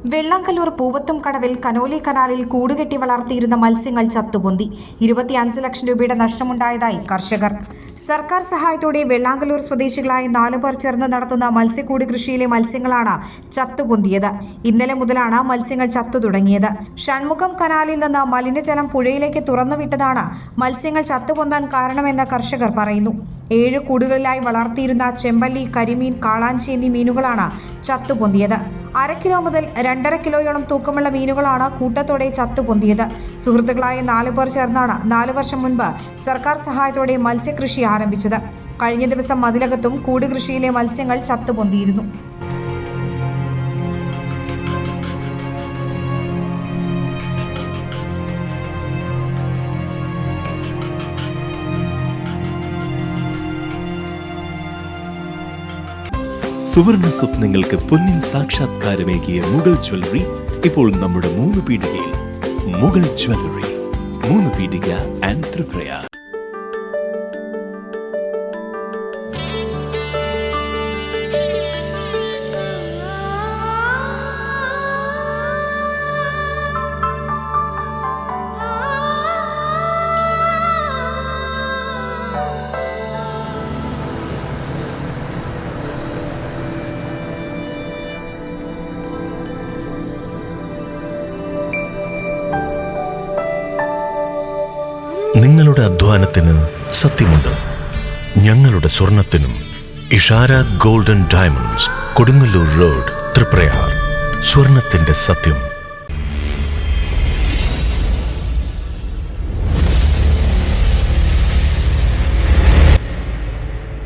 വെള്ളാങ്കല്ലൂർ പൂവത്തും കടവിൽ കനോലി കനാലിൽ കൂടുകെട്ടി വളർത്തിയിരുന്ന മത്സ്യങ്ങൾ ചത്തുപൊന്തി 25 ലക്ഷം രൂപയുടെ നഷ്ടമുണ്ടായതായി കർഷകർ. സർക്കാർ സഹായത്തോടെ വെള്ളാങ്കല്ലൂർ സ്വദേശികളായ 4 പേർ ചേർന്ന് നടത്തുന്ന മത്സ്യക്കൂട് കൃഷിയിലെ മത്സ്യങ്ങളാണ് ചത്തുപൊന്തിയത്. ഇന്നലെ മുതലാണ് മത്സ്യങ്ങൾ ചത്തു തുടങ്ങിയത്. ഷൺമുഖം കനാലിൽ നിന്ന് മലിനജലം പുഴയിലേക്ക് തുറന്നുവിട്ടതാണ് മത്സ്യങ്ങൾ ചത്തുപൊന്താൻ കാരണമെന്ന് കർഷകർ പറയുന്നു. 7 കൂടുകളിലായി വളർത്തിയിരുന്ന ചെമ്പല്ലി, കരിമീൻ, കാളാഞ്ചി എന്നീ മീനുകളാണ് ചത്തുപൊന്തിയത്. 1/2 കിലോ മുതൽ 2.5 കിലോയോളം തൂക്കമുള്ള മീനുകളാണ് കൂട്ടത്തോടെ ചത്തുപൊന്തിയത്. സുഹൃത്തുക്കളായ 4 പേർ ചേർന്നാണ് 4 വർഷം മുൻപ് സർക്കാർ സഹായത്തോടെ മത്സ്യകൃഷി ആരംഭിച്ചത്. കഴിഞ്ഞ ദിവസം മതിലകത്തും കൂട് കൃഷിയിലെ മത്സ്യങ്ങൾ ചത്തുപൊന്തിയിരുന്നു. സുവർണ സ്വപ്നങ്ങൾക്ക് പൊന്നിൻ സാക്ഷാത്കാരമേകിയ മുഗൾ ജ്വല്ലറി ഇപ്പോൾ നമ്മുടെ 3 പീടികയിൽ. മുഗൾ ജ്വല്ലറി, 3 പീടിക ആൻഡ് ത്രിപുര. നിങ്ങളുടെ അധ്വാനത്തിന് സത്യമുണ്ട്, ഞങ്ങളുടെ സ്വർണത്തിനും. Ishara golden diamonds, Kodungallur road, Triprayar. സ്വർണത്തിന്റെ സത്യം.